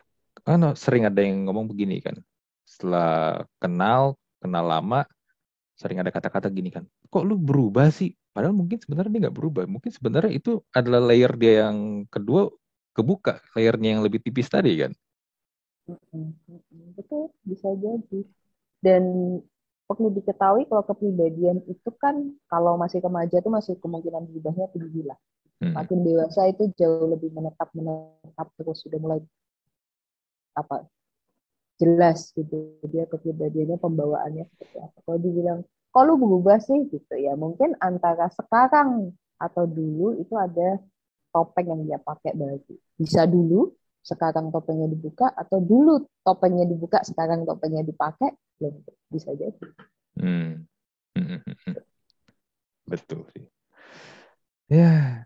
Kan sering ada yang ngomong begini kan, setelah kenal kenal lama, sering ada kata-kata gini kan, kok lu berubah sih? Padahal mungkin sebenarnya dia nggak berubah. Mungkin sebenarnya itu adalah layer dia yang kedua kebuka, layernya yang lebih tipis tadi kan. Betul, bisa jadi. Dan perlu diketahui kalau kepribadian itu kan kalau masih remaja itu masih kemungkinan berubahnya tinggi lah. Hmm. Makin dewasa itu jauh lebih menetap menetap terus sudah mulai apa jelas gitu dia kepribadiannya pembawaannya seperti apa. Kalau dibilang kalau berubah sih gitu ya mungkin antara sekarang atau dulu itu ada topeng yang dia pakai baru. Bisa dulu sekarang topengnya dibuka atau dulu topengnya dibuka sekarang topengnya dipakai belum bisa jadi. Hmm. Betul sih. Ya,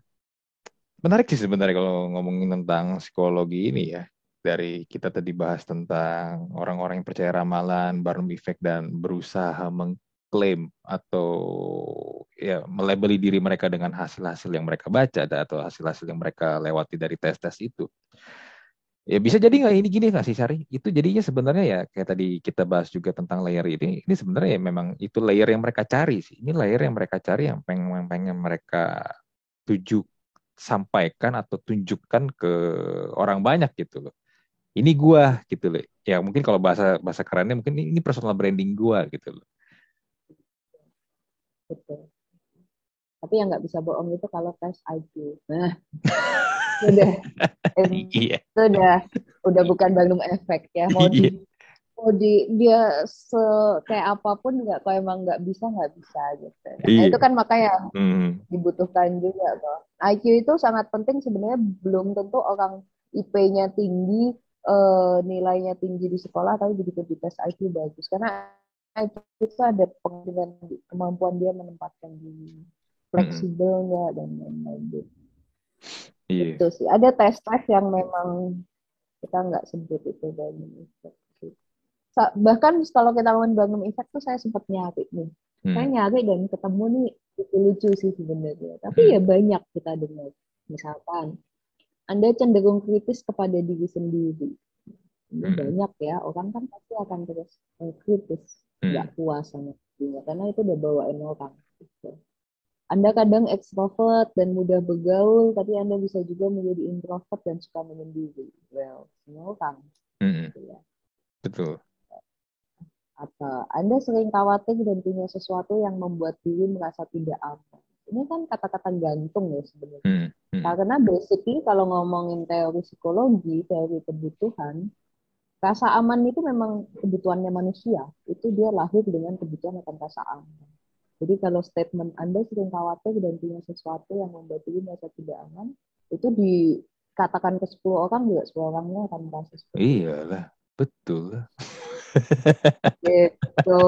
menarik sih sebenarnya kalau ngomongin tentang psikologi ini ya. Dari kita tadi bahas tentang orang-orang yang percaya ramalan, Barnum Effect, dan berusaha mengklaim atau ya melabeli diri mereka dengan hasil-hasil yang mereka baca atau hasil-hasil yang mereka lewati dari tes-tes itu. Ya bisa jadi nggak ini gini nggak sih Sari? Itu jadinya sebenarnya ya kayak tadi kita bahas juga tentang layer ini. Ini sebenarnya ya memang itu layer yang mereka cari sih. Ini layer yang mereka cari yang pengen mereka tuju sampaikan atau tunjukkan ke orang banyak gitu loh. Ini gua gitu loh. Ya mungkin kalau bahasa bahasa kerennya mungkin ini personal branding gua gitu loh. Betul. Tapi yang nggak bisa bohong itu kalau tes IQ. Nah, udah Iya, itu udah bukan Bandung efek ya. iya, Mau di dia kayak apapun nggak, kalau emang nggak bisa gitu. Nah itu iya. kan makanya Hmm, dibutuhkan juga toh. IQ itu sangat penting sebenarnya, belum tentu orang IP-nya tinggi, nilainya tinggi di sekolah, tapi begitu di tes IQ bagus. Karena IQ itu ada pengaruh dengan kemampuan dia menempatkan diri, hmm, fleksibel nggak, dan lain-lain gitu. iya. Itu sih. Ada tes-tes yang memang kita nggak sebut itu dan bahkan kalau kita ngomongin Bandung Effect tuh saya sempat nyari nih. Saya Hmm, nyari dan ketemu nih lucu-lucu sih sebenarnya. Tapi hmm, ya banyak kita dengar. Misalkan, Anda cenderung kritis kepada diri sendiri. Ini hmm, banyak ya, orang kan pasti akan terus kritis, nggak hmm, puas sama dirinya, karena itu udah bawaan orang. Gitu. Anda kadang ekstrovert dan mudah bergaul, tapi Anda bisa juga menjadi introvert dan suka menyendiri. Well, semua orang. hmm. Gitu ya. Betul. Atau Anda sering khawatir dan punya sesuatu yang membuat diri merasa tidak aman. Ini kan kata-kata gantung ya sebenarnya. Hmm, hmm. Karena basically kalau ngomongin teori psikologi, teori kebutuhan, rasa aman itu memang kebutuhannya manusia. Itu dia lahir dengan kebutuhan akan rasa aman. Jadi kalau statement Anda sering khawatir dan punya sesuatu yang membuat diri merasa tidak aman, itu dikatakan ke 10 orang juga 10 orangnya akan merasa seperti itu. Iyalah, betul. Gitu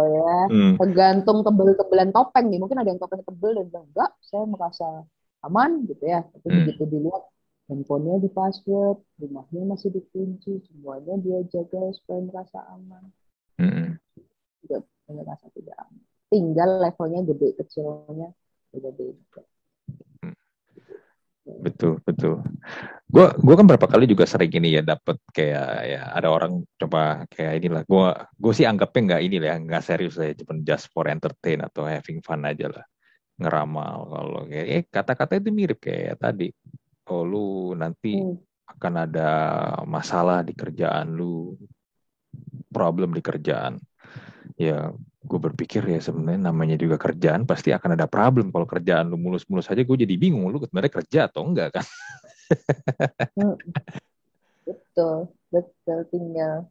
ya. Hmm, Tergantung tebel-tebelan topeng nih. Mungkin ada yang topeng tebel dan bilang, enggak, saya merasa aman gitu ya. Tapi hmm, begitu dilihat, handphonenya di password, rumahnya masih dikunci, semuanya dia jaga supaya merasa aman. hmm. Juga merasa tidak aman. Tinggal levelnya gede kecilnya beda-beda. Betul, betul. Gua kan berapa kali juga sering ini ya dapat kayak ya ada orang coba kayak inilah. Gua sih anggapnya nggak ini lah, nggak serius lah, cuma just for entertain atau having fun aja lah. Ngeramal kalau kayak kata-kata itu mirip kayak tadi. Oh lu nanti Hmm. akan ada masalah di kerjaan lu, problem di kerjaan. Ya gue berpikir ya sebenarnya namanya juga kerjaan pasti akan ada problem. Kalau kerjaan lu mulus-mulus aja gue jadi bingung lu sebenarnya kerja atau enggak kan. Hmm. Betul, betul. Tinggal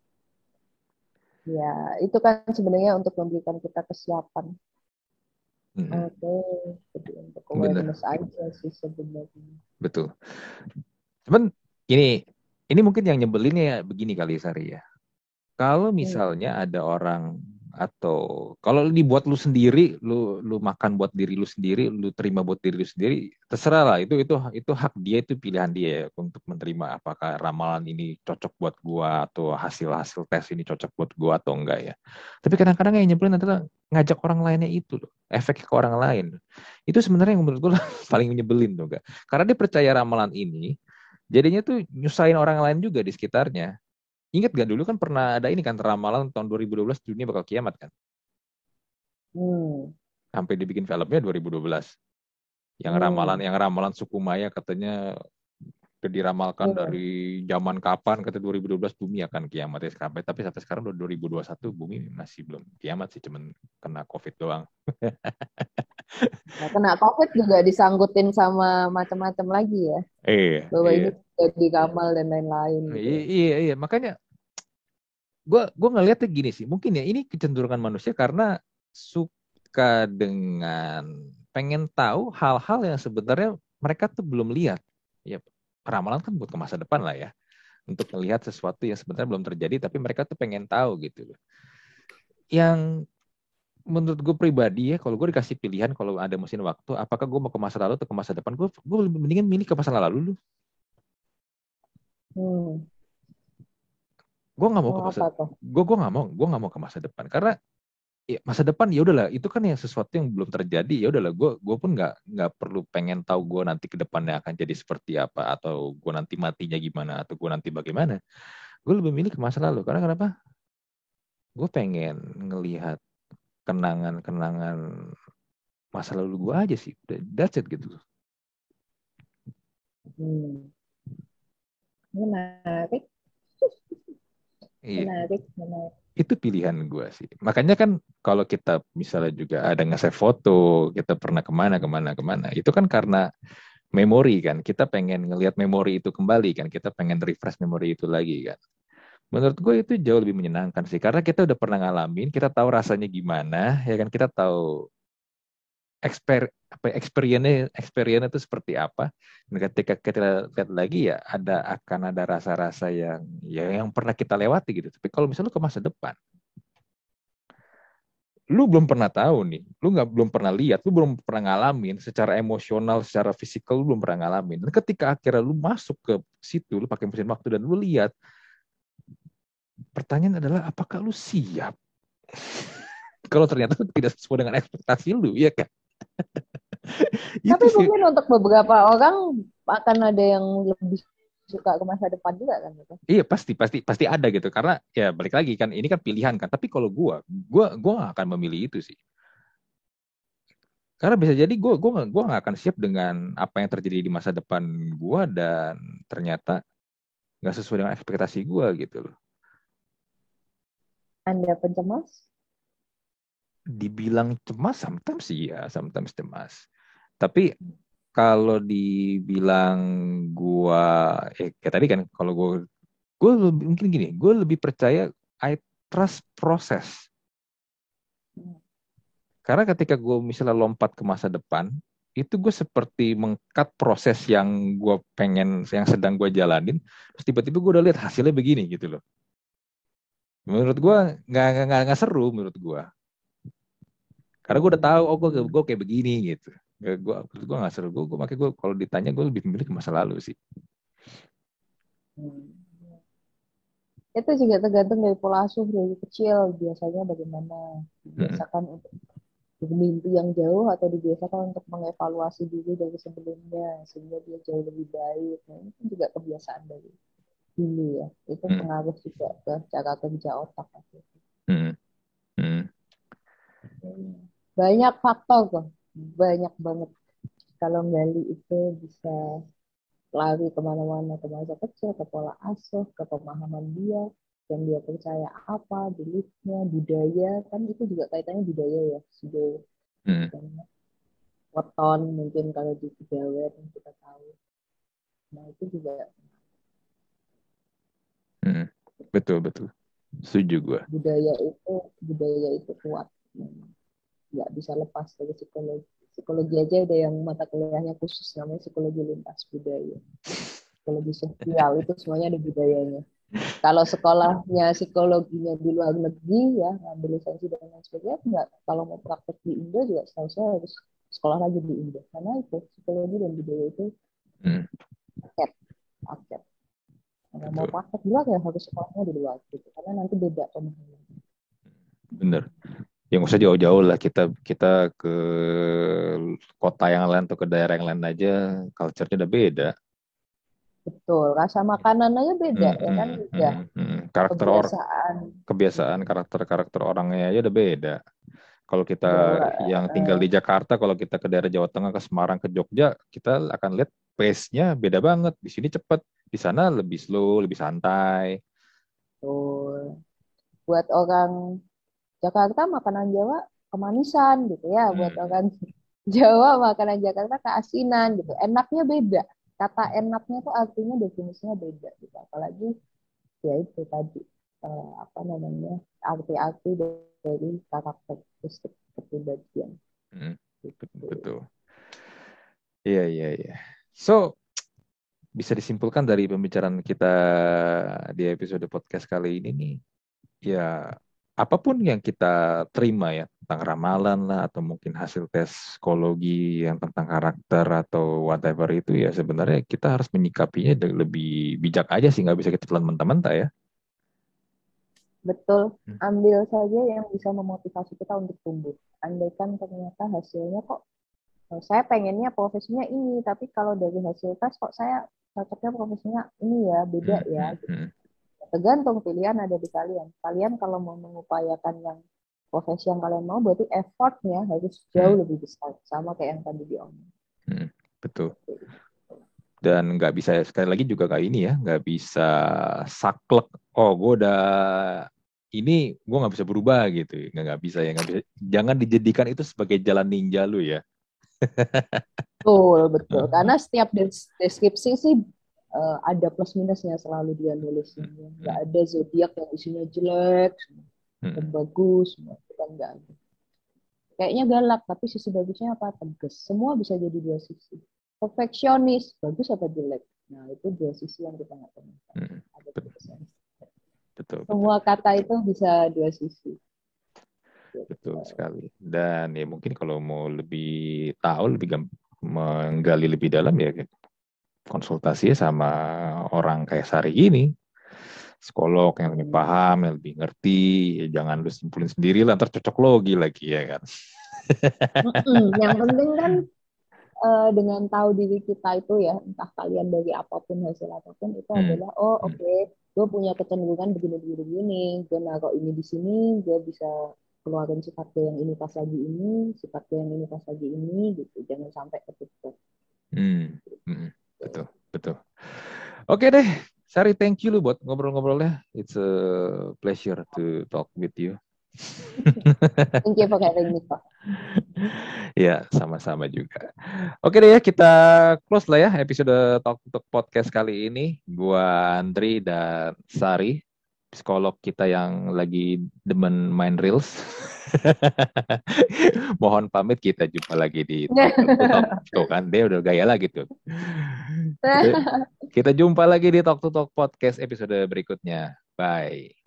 ya itu kan sebenarnya untuk memberikan kita kesiapan. Hmm, Oke, jadi untuk bener, awareness aja sih sebenarnya. betul. Cuman ini mungkin yang nyebelinnya ya begini kali Sari ya. Kalau Hmm. misalnya ada orang atau kalau lu dibuat lu sendiri, lu makan buat diri lu sendiri, lu terima buat diri lu sendiri, terserah lah itu hak dia, itu pilihan dia ya, untuk menerima apakah ramalan ini cocok buat gua atau hasil-hasil tes ini cocok buat gua atau enggak ya. Tapi kadang-kadang yang nyebelin adalah ngajak orang lainnya itu loh, efek ke orang lain. Itu sebenarnya yang menurut gua paling nyebelin tuh enggak. Karena dia percaya ramalan ini, jadinya tuh nyusahin orang lain juga di sekitarnya. Ingat gak dulu kan pernah ada ini kan ramalan tahun 2012 dunia bakal kiamat kan. Hmm. Sampai dibikin filmnya 2012. Hmm. Yang ramalan suku Maya katanya diramalkan Hmm. dari zaman kapan, kata 2012 bumi akan kiamat ya sampai, tapi sampai sekarang udah 2021 bumi masih belum kiamat sih, cuman kena Covid doang. Nah, kena COVID juga disangkutin sama macam-macam lagi ya, Iya, bahwa ini iya. jadi ramal dan lain-lain gitu Iya, ya. iya, iya. Makanya gue ngelihatnya gini sih, mungkin ya ini kecenderungan manusia karena suka dengan pengen tahu hal-hal yang sebenarnya mereka tuh belum lihat. Ya, ramalan kan buat ke masa depan lah ya, untuk melihat sesuatu yang sebenarnya belum terjadi tapi mereka tuh pengen tahu gitu loh. Yang menurut gue pribadi ya, kalau gue dikasih pilihan kalau ada mesin waktu, apakah gue mau ke masa lalu atau ke masa depan, gue lebih mendingan milih ke masa lalu lu. Hmm. Gue nggak mau ke Oh, masa, apa tuh? gue nggak mau ke masa depan karena ya, masa depan ya udahlah itu kan yang sesuatu yang belum terjadi, ya udahlah gue pun nggak perlu pengen tahu gue nanti ke depannya akan jadi seperti apa atau gue nanti matinya gimana atau gue nanti bagaimana. Gue lebih milih ke masa lalu karena kenapa? Gue pengen ngelihat kenangan-kenangan masa lalu gue aja sih. That's it gitu. Hmm. Menarik, Iya, menarik, menarik. itu pilihan gue sih. Makanya kan kalau kita misalnya juga ada nge-save foto, kita pernah kemana, kemana, kemana. Itu kan karena memori kan. Kita pengen ngelihat memori itu kembali kan. Kita pengen refresh memori itu lagi kan. Menurut gue itu jauh lebih menyenangkan sih. Karena kita udah pernah ngalamin, kita tahu rasanya gimana, ya kan. Kita tahu experience itu seperti apa. Dan ketika kita lihat lagi ya akan ada rasa-rasa yang ya yang pernah kita lewati gitu. Tapi kalau misalnya lu ke masa depan, lu belum pernah tahu nih, lu nggak belum pernah lihat, lu belum pernah ngalamin secara emosional, secara fisikal lu belum pernah ngalamin. Dan ketika akhirnya lu masuk ke situ, lu pakai mesin waktu dan lu lihat, pertanyaan adalah apakah lu siap? Kalau ternyata tidak sesuai dengan ekspektasi lu, ya kan? Tapi Itu sih. mungkin untuk beberapa orang akan ada yang lebih suka ke masa depan juga kan gitu. Iya pasti pasti pasti ada gitu karena ya balik lagi kan ini kan pilihan kan. Tapi kalau gua nggak akan memilih itu sih. Karena bisa jadi gue nggak akan siap dengan apa yang terjadi di masa depan gue dan ternyata nggak sesuai dengan ekspektasi gue gitu loh. Anda pencemas? Dibilang cemas, sometimes sih ya, sometimes cemas. Tapi kalau dibilang gue, kayak tadi kan, kalau gue mungkin gini, gue lebih percaya I trust proses. Karena ketika gue misalnya lompat ke masa depan, itu gue seperti mengkat proses yang gue pengen, yang sedang gue jalanin, terus tiba-tiba gue udah lihat hasilnya begini gitu loh. Menurut gue nggak seru menurut gue. Karena gue udah tahu, oh gue kayak begini gitu. Gue nggak seru. Gue makanya gue kalau ditanya gue lebih memilih ke masa lalu sih. Itu juga tergantung dari pola asuh dari kecil. Biasanya bagaimana Mm-mm. dibiasakan untuk bermimpi yang jauh atau dibiasakan untuk mengevaluasi diri dari sebelumnya sehingga dia jauh lebih baik. Nah, ini kan juga kebiasaan dari dulu ya. Itu Mm-mm. pengaruh juga ke cara kerja otak. Mm-mm. Mm-mm. Banyak faktor kok, banyak banget. Kalau gali itu bisa lari kemana-mana, ke masa kecil, ke pola asuh, ke pemahaman dia, yang dia percaya apa, beliefnya, budaya, kan itu juga kaitannya budaya ya, budaya Mm-mm. weton mungkin kalau di budaya yang kita tahu. Nah itu juga Mm-mm. Betul betul. Setuju gue. budaya itu kuat, nggak bisa lepas dari psikologi. Psikologi aja ada yang mata kuliahnya khusus namanya psikologi lintas budaya, psikologi sosial itu semuanya ada budayanya. Kalau sekolahnya psikologinya di luar negeri ya ngambil lisensi dan lain sebagainya enggak, kalau mau praktek di Indo juga setahu saya harus sekolah lagi di Indo karena itu psikologi dan budaya itu Mm, paket paket. Kalau mau betul. praktek di luar ya harus sekolahnya di luar gitu karena nanti beda pemahaman. Bener. Yang usah jauh-jauh lah kita kita ke kota yang lain atau ke daerah yang lain aja, culture-nya udah beda. Betul, rasa makanan aja beda Hmm, ya kan, hmm, udah hmm, hmm. Karakter kebiasaan. kebiasaan karakter orangnya aja udah beda. Kalau kita Jawa, yang tinggal di Jakarta, kalau kita ke daerah Jawa Tengah, ke Semarang, ke Jogja, kita akan lihat pace-nya beda banget. Di sini cepet, di sana lebih slow, lebih santai. betul. Buat orang Jakarta makanan Jawa kemanisan gitu ya, buat Hmm, orang Jawa makanan Jakarta keasinan gitu. Enaknya beda. Kata enaknya tuh artinya definisinya beda gitu. Apalagi ya itu tadi apa namanya arti-arti dari karakteristik kepribadian hmm, gitu. betul. Iya, iya, iya. So, bisa disimpulkan dari pembicaraan kita di episode podcast kali ini nih, ya apapun yang kita terima ya, tentang ramalan lah, atau mungkin hasil tes psikologi yang tentang karakter atau whatever itu, ya sebenarnya kita harus menyikapinya lebih bijak aja sih, nggak bisa kita telan mentah-mentah ya. Betul, ambil saja yang bisa memotivasi kita untuk tumbuh. Andaikan ternyata hasilnya kok saya pengennya profesinya ini, tapi kalau dari hasil tes kok saya cocoknya profesinya ini ya, beda Hmm, ya. hmm, hmm, Tergantung pilihan ada di kalian. Kalian kalau mau mengupayakan yang profesi yang kalian mau, berarti effortnya harus hmm, jauh lebih besar. Sama kayak yang tadi diomongin. hmm. Betul. Dan nggak bisa, sekali lagi juga kayak ini ya, nggak bisa saklek. Oh, gue udah ini, gue nggak bisa berubah gitu. Nggak bisa ya, nggak bisa. Jangan dijadikan itu sebagai jalan ninja lu ya. Betul, betul. Karena setiap deskripsi sih ada plus minusnya selalu dia nulisnya. Nggak Hmm, ada zodiak yang isinya jelek, dan hmm, bagus, semua itu kan nggak ada. Kayaknya galak, tapi sisi bagusnya apa? Tegas. Semua bisa jadi dua sisi. Perfeksionis, bagus apa jelek? Nah, itu dua sisi yang kita nggak temukan. hmm. Ada Bet- tulisan. Betul, betul. Semua kata itu bisa dua sisi. Betul Gitu. sekali. Dan ya mungkin kalau mau lebih tahu, menggali lebih dalam ya konsultasi sama orang kayak Sari ini, psikolog yang lebih paham, yang lebih ngerti. Ya jangan lu simpulin sendiri lah, ntar cocok logi lagi ya kan. Yang penting kan dengan tahu diri kita itu ya, entah kalian dari apapun hasil apapun itu Hmm, adalah oh hmm, oke, gue punya kecenderungan begini begini begini, gue naruh ini di sini, gue bisa keluarin sifat gue yang ini pas lagi ini, sifat gue yang ini pas lagi ini, gitu. Jangan sampai ketutup. hmm, hmm. Betul, betul. Oke deh, Sari, thank you lu buat ngobrol-ngobrolnya. It's a pleasure to talk with you. Thank you for having me, Pak. Ya, sama-sama juga. Oke deh ya, kita close lah ya episode Talk Talk Podcast kali ini. Gua Andri dan Sari, psikolog kita yang lagi demen main Reels. Mohon pamit, kita jumpa lagi di Talk to Talk. Tuh kan, dia udah gaya lagi tuh. Kita, kita jumpa lagi di Talk to Talk Podcast episode berikutnya. Bye.